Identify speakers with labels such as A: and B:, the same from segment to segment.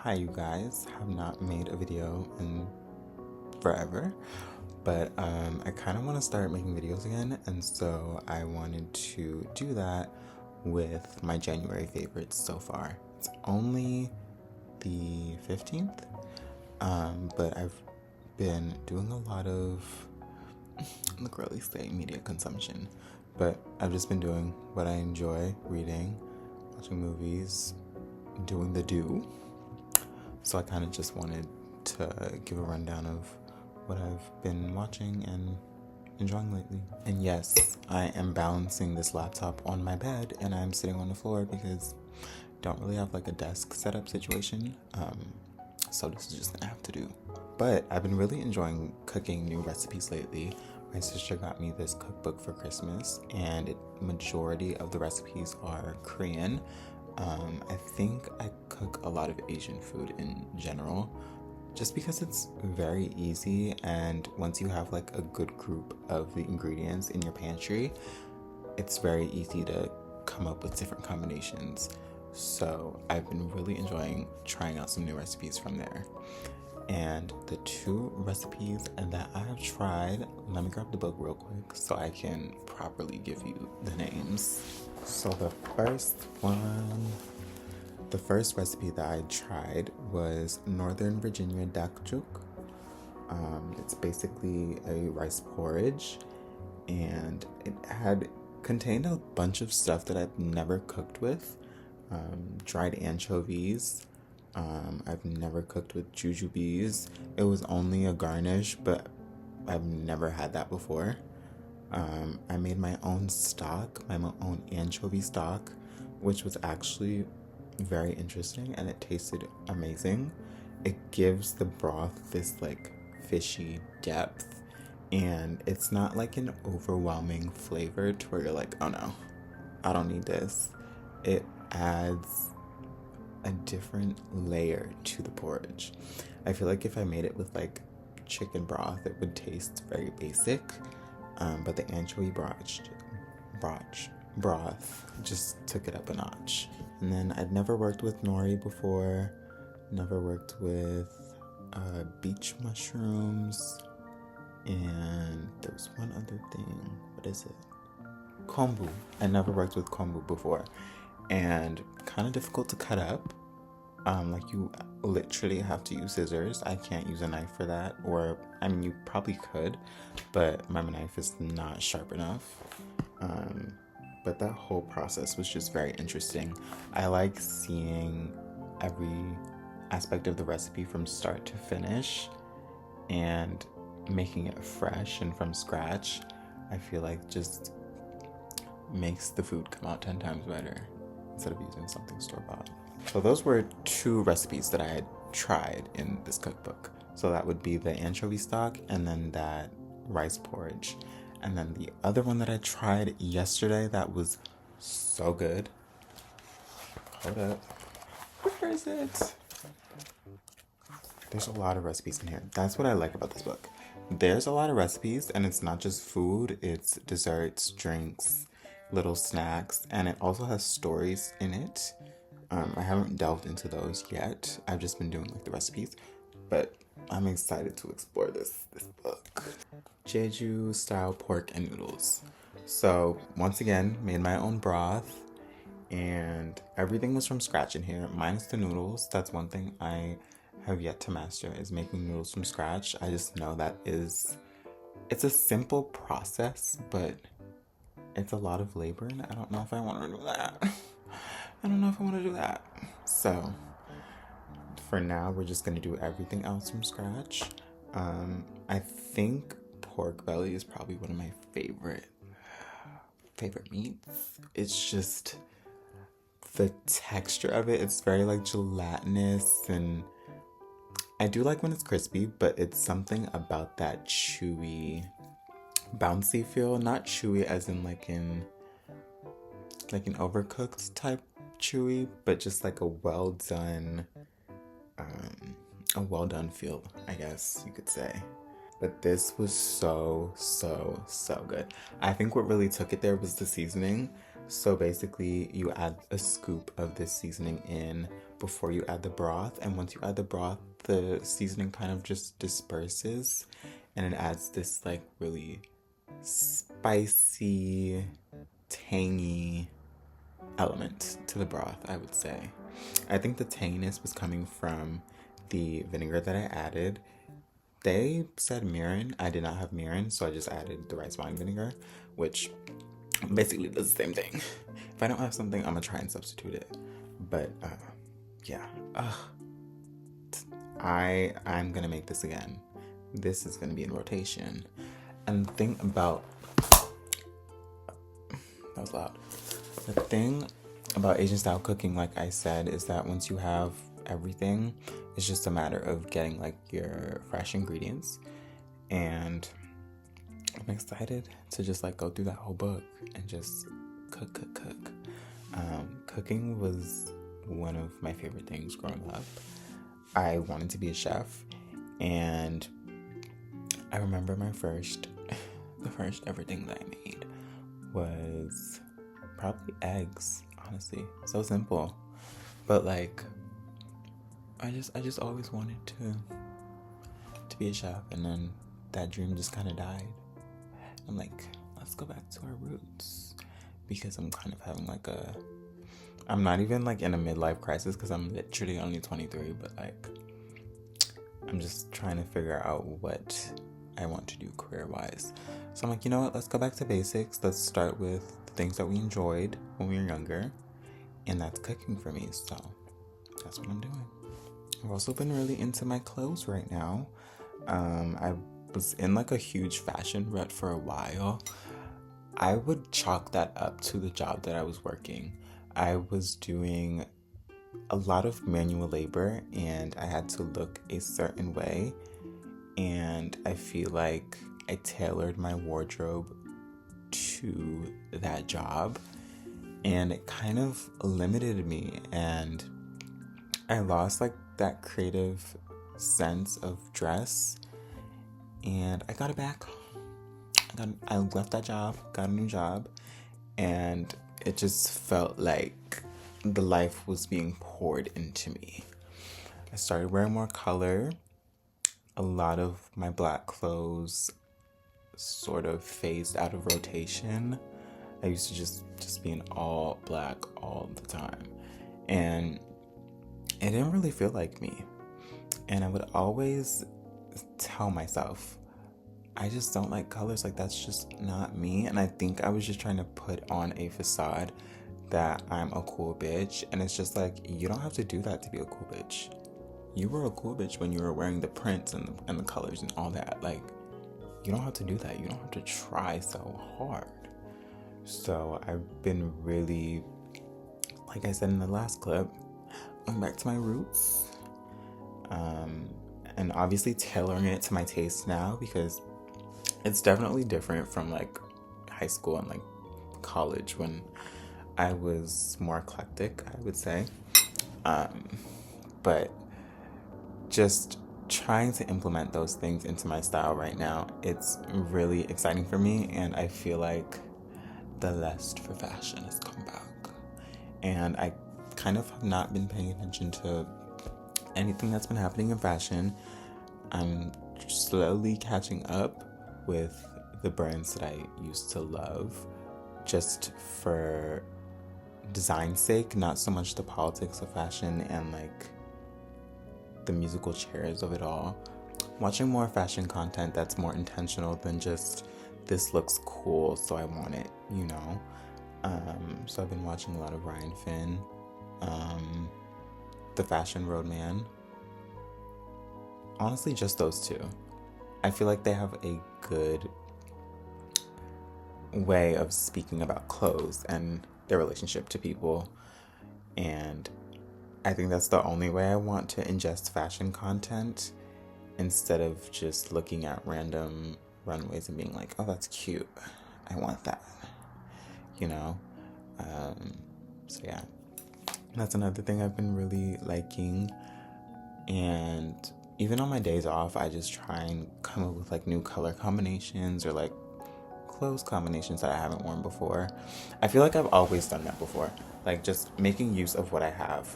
A: Hi you guys, have not made a video in forever, but I kind of want to start making videos again, and so I wanted to do that with my January favorites so far. It's only the 15th, but I've been doing a lot of, the girlies say, media consumption, but I've just been doing what I enjoy, reading, watching movies, doing the do. So I kind of just wanted to give a rundown of what I've been watching and enjoying lately. And yes, I am balancing this laptop on my bed and I'm sitting on the floor because I don't really have like a desk setup situation. So this is just gonna have to do. But I've been really enjoying cooking new recipes lately. My sister got me this cookbook for Christmas and majority of the recipes are Korean. I think I cook a lot of Asian food in general just because it's very easy, and once you have like a good group of the ingredients in your pantry, it's very easy to come up with different combinations. So I've been really enjoying trying out some new recipes from there. And the two recipes that I have tried, let me grab the book real quick so I can properly give you the names. So the first recipe that I tried was Northern Virginia dakjuk. It's basically a rice porridge, and it had contained a bunch of stuff that I've never cooked with. Dried anchovies. I've never cooked with jujubes. It was only a garnish, but I've never had that before. I made my own stock, my own anchovy stock, which was actually very interesting and it tasted amazing. It gives the broth this like fishy depth, and it's not like an overwhelming flavor to where you're like, oh no, I don't need this. It adds a different layer to the porridge. I feel like if I made it with like chicken broth, it would taste very basic. But the anchovy broth just took it up a notch. And then I'd never worked with nori before, never worked with beach mushrooms, and there was one other thing. What is it? Kombu. I never worked with kombu before, and kind of difficult to cut up. Like you literally have to use scissors. I can't use a knife for that, or I mean you probably could, but my knife is not sharp enough. But that whole process was just very interesting. I like seeing every aspect of the recipe from start to finish and making it fresh and from scratch. I feel like just makes the food come out 10 times better instead of using something store-bought. So those were two recipes that I had tried in this cookbook. So that would be the anchovy stock and then that rice porridge. And then the other one that I tried yesterday that was so good. Hold up. Where is it? There's a lot of recipes in here. That's what I like about this book. There's a lot of recipes, and it's not just food, it's desserts, drinks, little snacks, and it also has stories in it. I haven't delved into those yet. I've just been doing like the recipes, but I'm excited to explore this book. Jeju style pork and noodles. So once again, made my own broth, and everything was from scratch in here, minus the noodles. That's one thing I have yet to master, is making noodles from scratch. I just know it's a simple process, but it's a lot of labor, and I don't know if I want to do that. So for now, we're just gonna do everything else from scratch. I think pork belly is probably one of my favorite meats. It's just the texture of it. It's very like gelatinous, and I do like when it's crispy, but it's something about that chewy, bouncy feel. Not chewy as in like an overcooked type chewy, but just like a well done feel, I guess you could say. But this was so good. I think what really took it there was the seasoning. So basically you add a scoop of this seasoning in before you add the broth. And once you add the broth, the seasoning kind of just disperses and it adds this like really spicy, tangy element to the broth, I would say. I think the tanginess was coming from the vinegar that I added. They said mirin. I did not have mirin, so I just added the rice wine vinegar, which basically does the same thing. If I don't have something, I'm gonna try and substitute it. But yeah, I'm gonna make this again. This is gonna be in rotation. And the thing about that was loud. The thing about Asian style cooking, like I said, is that once you have everything, it's just a matter of getting like your fresh ingredients. And I'm excited to just like go through that whole book and just cook. Cooking was one of my favorite things growing up. I wanted to be a chef, and I remember the first ever thing that I made was probably eggs, honestly. So simple. But like I just always wanted to be a chef, and then that dream just kind of died. I'm like, let's go back to our roots, because I'm kind of having like I'm not even like in a midlife crisis because I'm literally only 23, but like I'm just trying to figure out what I want to do career-wise. So I'm like, you know what? Let's go back to basics. Let's start with the things that we enjoyed when we were younger, and that's cooking for me. So that's what I'm doing. I've also been really into my clothes right now. I was in like a huge fashion rut for a while. I would chalk that up to the job that I was working. I was doing a lot of manual labor, and I had to look a certain way. And I feel like I tailored my wardrobe to that job, and it kind of limited me, and I lost like that creative sense of dress, and I got it back. I left that job, got a new job, and it just felt like the life was being poured into me. I started wearing more color. A lot of my black clothes sort of phased out of rotation. I used to just be in all black all the time, and it didn't really feel like me. And I would always tell myself, I just don't like colors, like that's just not me. And I think I was just trying to put on a facade that I'm a cool bitch, and it's just like, you don't have to do that to be a cool bitch. You were a cool bitch when you were wearing the prints and the colors and all that. Like, you don't have to do that. You don't have to try so hard. So I've been really, like I said in the last clip, going back to my roots, and obviously tailoring it to my taste now, because it's definitely different from like high school and like college when I was more eclectic, I would say. But just trying to implement those things into my style right now, it's really exciting for me, and I feel like the lust for fashion has come back. And I kind of have not been paying attention to anything that's been happening in fashion. I'm slowly catching up with the brands that I used to love, just for design's sake, not so much the politics of fashion and like the musical chairs of it all. Watching more fashion content that's more intentional than just, this looks cool so I want it, you know. So I've been watching a lot of Ryan Finn, The Fashion Roadman. Honestly, just those two. I feel like they have a good way of speaking about clothes and their relationship to people, and I think that's the only way I want to ingest fashion content, instead of just looking at random runways and being like, oh, that's cute, I want that, you know. So yeah, that's another thing I've been really liking. And even on my days off, I just try and come up with like new color combinations or like clothes combinations that I haven't worn before. I feel like I've always done that before, like just making use of what I have.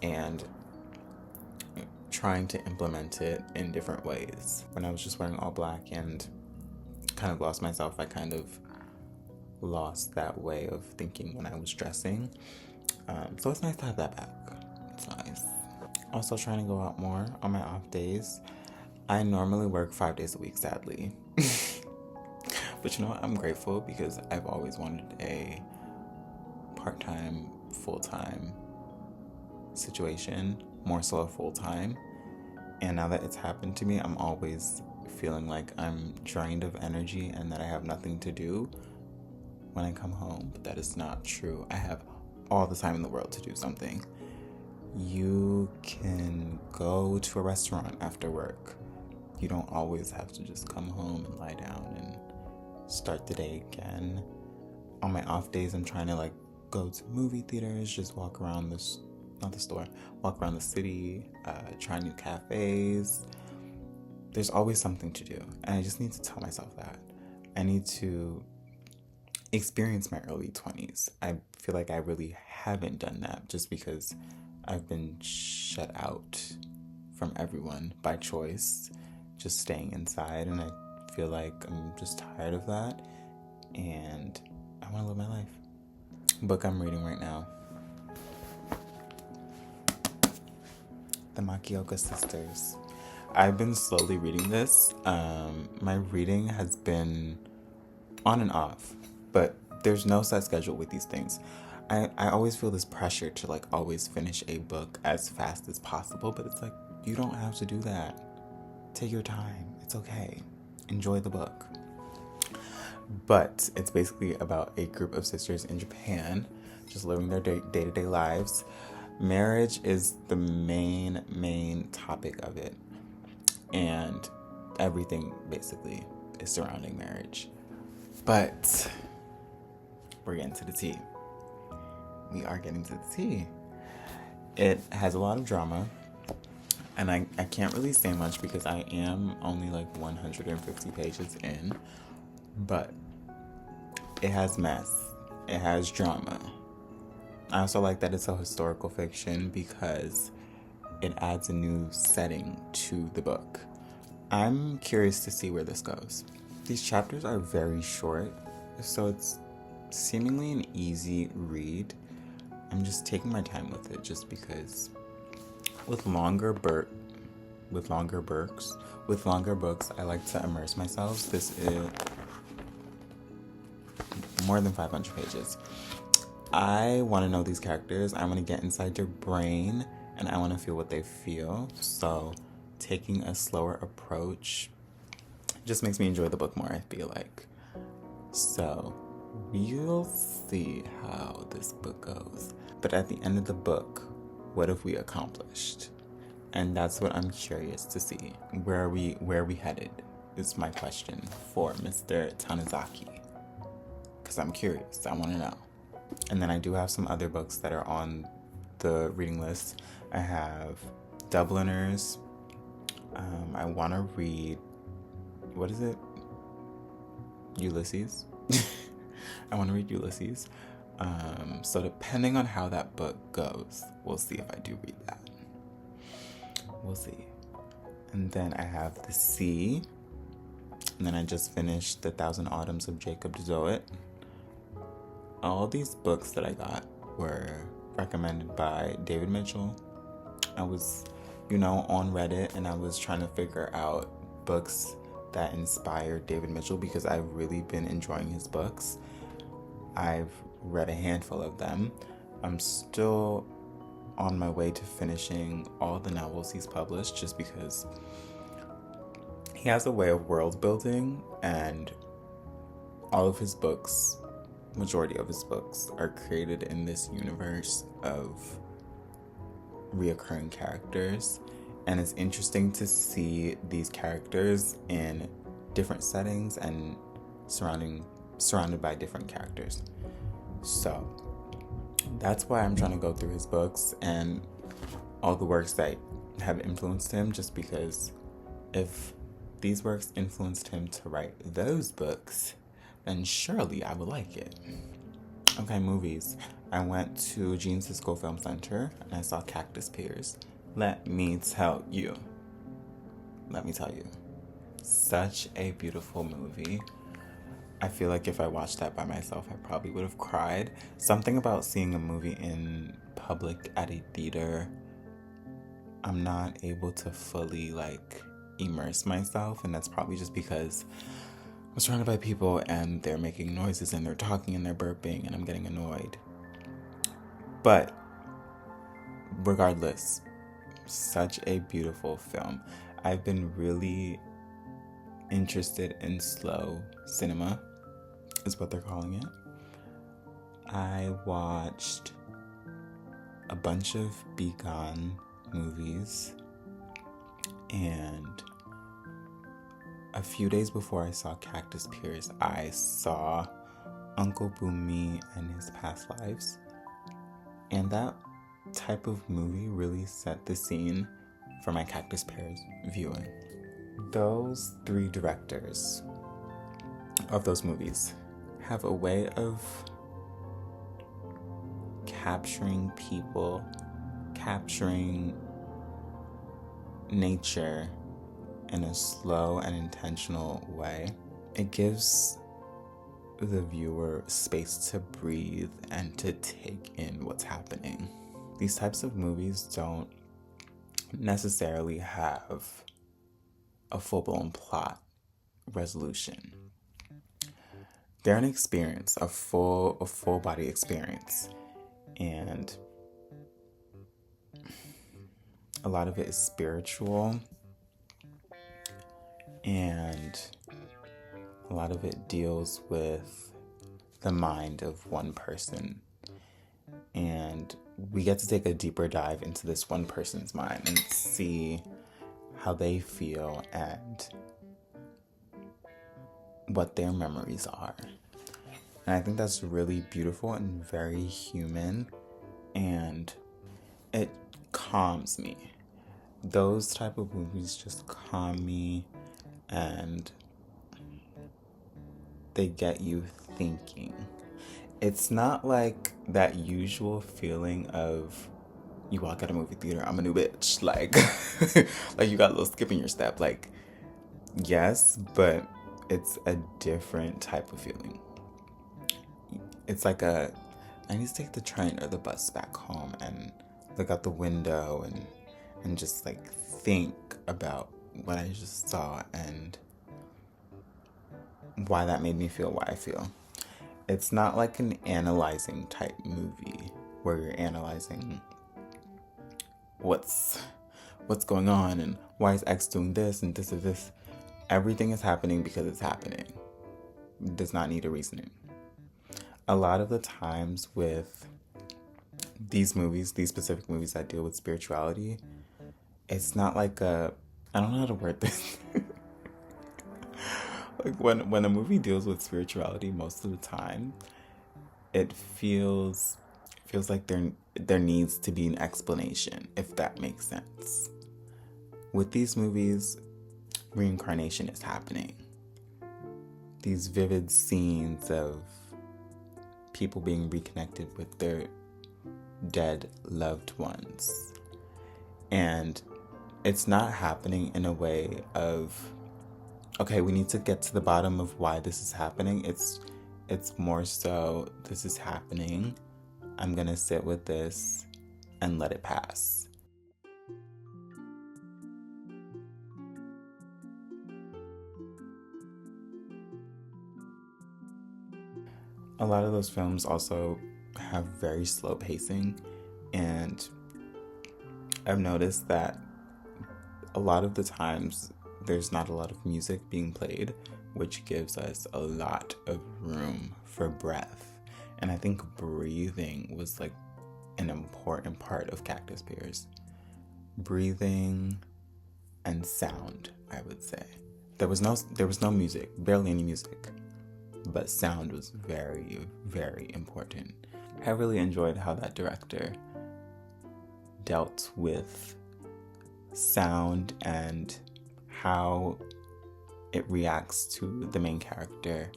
A: and trying to implement it in different ways. When I was just wearing all black and kind of lost myself, I kind of lost that way of thinking when I was dressing. So it's nice to have that back. It's nice. Also trying to go out more on my off days. I normally work 5 days a week, sadly. But you know what? I'm grateful because I've always wanted a part-time, full-time situation, more so a full-time. And now that it's happened to me, I'm always feeling like I'm drained of energy and that I have nothing to do when I come home. But that is not true. I have all the time in the world to do something. You can go to a restaurant after work. You don't always have to just come home and lie down and start the day again. On my off days, I'm trying to like go to movie theaters, just walk around walk around the city, try new cafes. There's always something to do. And I just need to tell myself that. I need to experience my early 20s. I feel like I really haven't done that just because I've been shut out from everyone by choice, just staying inside, and I feel like I'm just tired of that and I want to live my life. Book I'm reading right now, The Makioka Sisters. I've been slowly reading this. My reading has been on and off, but there's no set schedule with these things. I always feel this pressure to like always finish a book as fast as possible, but it's like, you don't have to do that. Take your time. It's okay. Enjoy the book. But it's basically about a group of sisters in Japan just living their day-to-day lives. Marriage is the main topic of it. And everything basically is surrounding marriage. But we're getting to the tea. We are getting to the tea. It has a lot of drama. And I can't really say much because I am only like 150 pages in. But it has mess. It has drama. I also like that it's a historical fiction because it adds a new setting to the book. I'm curious to see where this goes. These chapters are very short, so it's seemingly an easy read. I'm just taking my time with it just because with longer books, I like to immerse myself. This is more than 500 pages. I want to know these characters. I want to get inside their brain and I want to feel what they feel. So taking a slower approach just makes me enjoy the book more, I feel like. So we'll see how this book goes. But at the end of the book, what have we accomplished? And that's what I'm curious to see. Where are we headed is my question for Mr. Tanizaki. Because I'm curious. I want to know. And then I do have some other books that are on the reading list. I have Dubliners. I want to read, what is it? Ulysses. I want to read Ulysses. So depending on how that book goes, we'll see if I do read that. We'll see. And then I have The Sea. And then I just finished The Thousand Autumns of Jacob Zoet. All these books that I got were recommended by David Mitchell. I was, on Reddit and I was trying to figure out books that inspired David Mitchell because I've really been enjoying his books. I've read a handful of them. I'm still on my way to finishing all the novels he's published just because he has a way of world building and all of his books, majority of his books, are created in this universe of reoccurring characters. And it's interesting to see these characters in different settings and surrounded by different characters. So that's why I'm trying to go through his books and all the works that have influenced him, just because if these works influenced him to write those books, then surely I would like it. Okay, movies. I went to Gene Cisco Film Center and I saw Cactus Pears. Let me tell you. Let me tell you. Such a beautiful movie. I feel like if I watched that by myself, I probably would have cried. Something about seeing a movie in public at a theater, I'm not able to fully immerse myself, and that's probably just because I'm surrounded by people and they're making noises and they're talking and they're burping and I'm getting annoyed. But regardless, such a beautiful film. I've been really interested in slow cinema, is what they're calling it. I watched a bunch of Be Gone movies, and a few days before I saw Cactus Pears, I saw Uncle Boomy and His Past Lives, and that type of movie really set the scene for my Cactus Pears viewing. Those three directors of those movies have a way of capturing people, capturing nature in a slow and intentional way. It gives the viewer space to breathe and to take in what's happening. These types of movies don't necessarily have a full-blown plot resolution. They're an experience, a full body experience. And a lot of it is spiritual, and a lot of it deals with the mind of one person. And we get to take a deeper dive into this one person's mind and see how they feel and what their memories are. And I think that's really beautiful and very human, and it calms me. Those type of movies just calm me, and they get you thinking. It's not like that usual feeling of you walk out of a movie theater, I'm a new bitch. Like you got a little skip in your step. Yes, but it's a different type of feeling. It's like I need to take the train or the bus back home and look out the window and just think about what I just saw and why that made me feel why I feel. It's not like an analyzing type movie where you're analyzing what's going on and why is X doing this and this or this. Everything is happening because it's happening. It does not need a reasoning. A lot of the times with these movies, these specific movies that deal with spirituality, it's not I don't know how to word this. When a movie deals with spirituality, most of the time, it feels like there needs to be an explanation, if that makes sense. With these movies, reincarnation is happening. These vivid scenes of people being reconnected with their dead loved ones. And it's not happening in a way of, okay, we need to get to the bottom of why this is happening. It's more so, this is happening. I'm gonna sit with this and let it pass. A lot of those films also have very slow pacing, and I've noticed that a lot of the times there's not a lot of music being played, which gives us a lot of room for breath. And I think breathing was an important part of Cactus Pears. Breathing and sound, I would say. There was no music, barely any music, but sound was very, very important. I really enjoyed how that director dealt with sound and how it reacts to the main character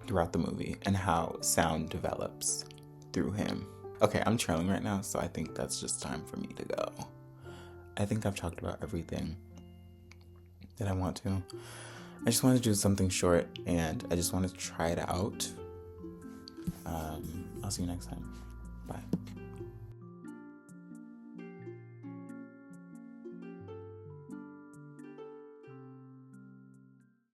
A: throughout the movie and how sound develops through him. Okay, I'm trailing right now, so I think that's just time for me to go. I think I've talked about everything that I want to. I just wanted to do something short, and I just wanted to try it out. I'll see you next time. Bye.